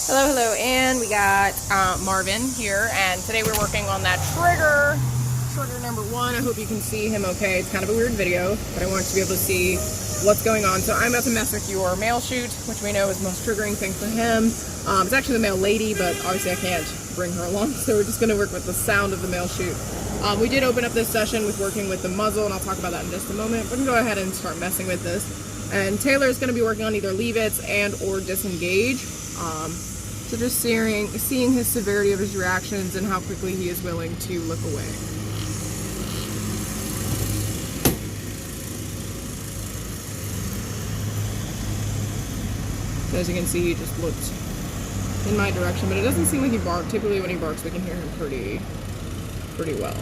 Hello, hello, and we got Marvin here, and today we're working on that trigger number 1. I hope you can see him okay. It's kind of a weird video, but I want you to be able to see what's going on. So I'm about to mess with your male chute, which we know is the most triggering thing for him. It's actually the male lady, but obviously I can't bring her along, so we're just going to work with the sound of the male chute. We did open up this session with working with the muzzle, and I'll talk about that in just a moment. We can go ahead and start messing with this. And Taylor is going to be working on either leave it and or disengage. So just seeing his severity of his reactions and how quickly he is willing to look away. So as you can see, he just looked in my direction, but it doesn't seem like he barked. Typically when he barks, we can hear him pretty well.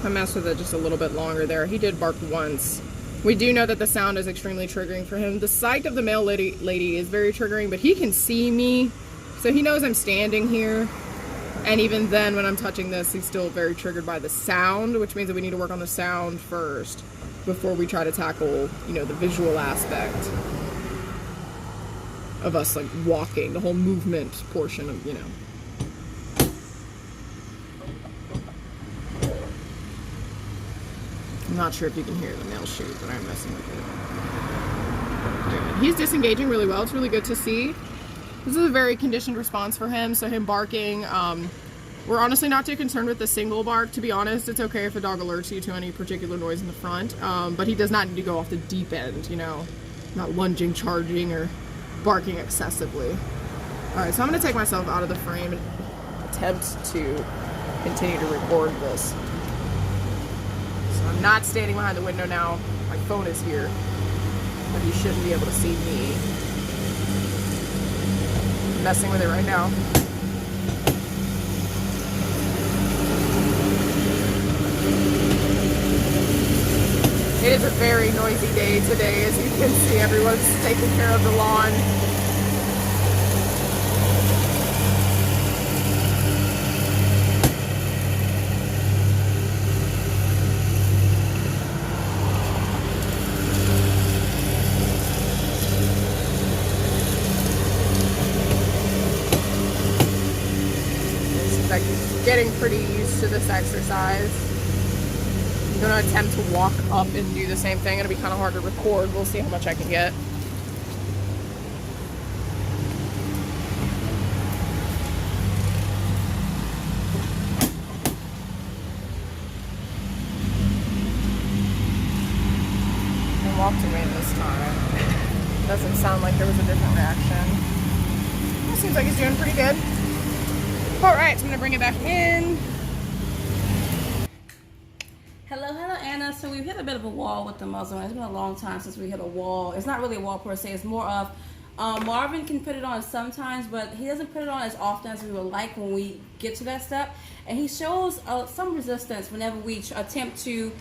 I messed with it just a little bit longer there. He did bark once. We do know that the sound is extremely triggering for him. The sight of the male lady is very triggering, but he can see me, so he knows I'm standing here. And even then, when I'm touching this, he's still very triggered by the sound, which means that we need to work on the sound first before we try to tackle, you know, the visual aspect of us, like, walking, the whole movement portion of, you know. I'm not sure if you can hear the male chute, but I'm messing with it. He's disengaging really well. It's really good to see. This is a very conditioned response for him, so him barking, we're honestly not too concerned with the single bark, to be honest. It's okay if a dog alerts you to any particular noise in the front, but he does not need to go off the deep end, you know, not lunging, charging, or barking excessively. Alright, so I'm going to take myself out of the frame and attempt to continue to record this. I'm not standing behind the window now. My phone is here, but you shouldn't be able to see me. I'm messing with it right now. It is a very noisy day today. As you can see, everyone's taking care of the lawn. Like getting pretty used to this exercise. I'm gonna attempt to walk up and do the same thing. It'll be kind of hard to record. We'll see how much I can get. I walked away this time. Doesn't sound like there was a different reaction. Well, seems like he's doing pretty good. Alright, so I'm going to bring it back in. Hello, Anna. So we've hit a bit of a wall with the muzzle. It's been a long time since we hit a wall. It's not really a wall per se. It's more of Marvin can put it on sometimes, but he doesn't put it on as often as we would like when we get to that step. And he shows some resistance whenever we attempt to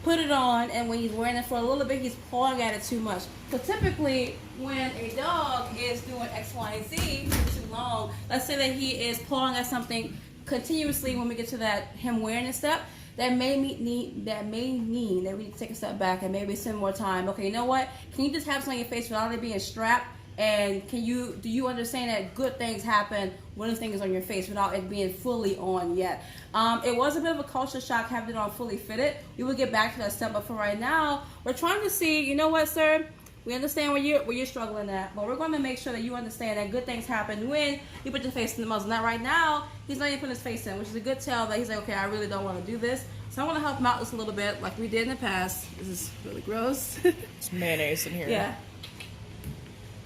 put it on, and when he's wearing it for a little bit, he's pulling at it too much. So typically, when a dog is doing X, Y, and Z for too long, let's say that he is pulling at something continuously when we get to that him wearing a step, that may mean that we need to take a step back and maybe spend more time. Okay, you know what? Can you just have something on your face without it being strapped? And do you understand that good things happen when the thing is on your face without it being fully on yet? It was a bit of a culture shock having it on fully fitted. We will get back to that step, but for right now, we're trying to see, you know what, sir? We understand where you're struggling at, but we're going to make sure that you understand that good things happen when you put your face in the muzzle. Now, right now, he's not even putting his face in, which is a good tell that he's like, okay, I really don't want to do this. So I'm going to help him out just a little bit like we did in the past. This is really gross. There's mayonnaise in here. Yeah.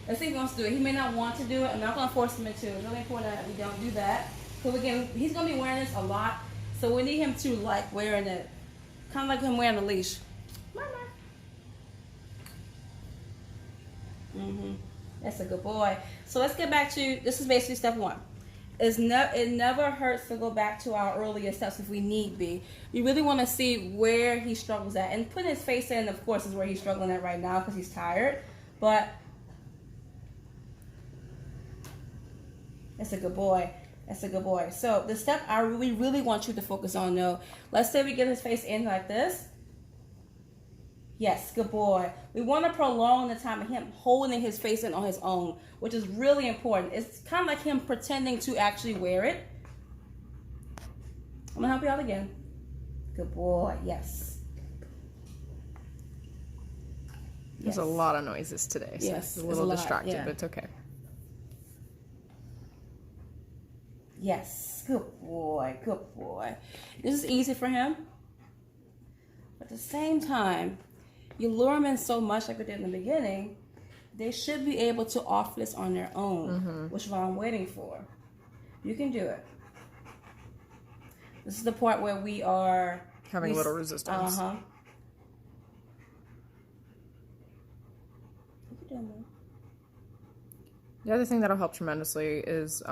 Let's see if he wants to do it. He may not want to do it. I'm not going to force him into it. It's really important that we don't do that. So again, he's going to be wearing this a lot. So we need him to like wearing it. Kind of like him wearing a leash. That's a good boy. So let's get back to, this is basically step 1. It never hurts to go back to our earlier steps if we need be. You really want to see where he struggles at. And putting his face in, of course, is where he's struggling at right now because he's tired. But That's a good boy. That's a good boy. So the step I really want you to focus on, though, let's say we get his face in like this. Yes, good boy. We want to prolong the time of him holding his face in on his own, which is really important. It's kind of like him pretending to actually wear it. I'm going to help you out again. Good boy. Yes. There's a lot of noises today, so yes, it's a little distracted, but it's okay. Yes, good boy, good boy. This is easy for him. But at the same time, you lure them in so much like we did in the beginning, they should be able to offer this on their own, which is what I'm waiting for. You can do it. This is the part where we are... having a little resistance. Uh-huh. The other thing that'll help tremendously is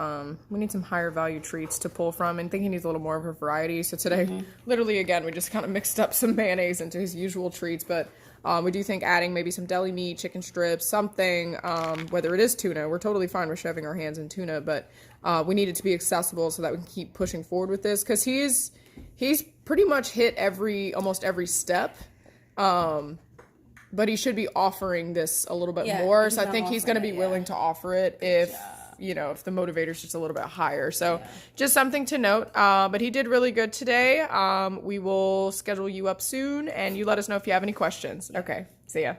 we need some higher value treats to pull from, and think he needs a little more of a variety. So today, literally again, we just kind of mixed up some mayonnaise into his usual treats, but we do think adding maybe some deli meat, chicken strips, something, whether it is tuna, we're totally fine with shoving our hands in tuna, but we need it to be accessible so that we can keep pushing forward with this, because he's pretty much hit almost every step. But he should be offering this a little bit more. So I think he's going to be willing to offer it if, if the motivator's just a little bit higher. So just something to note. But he did really good today. We will schedule you up soon, and you let us know if you have any questions. Okay. See ya.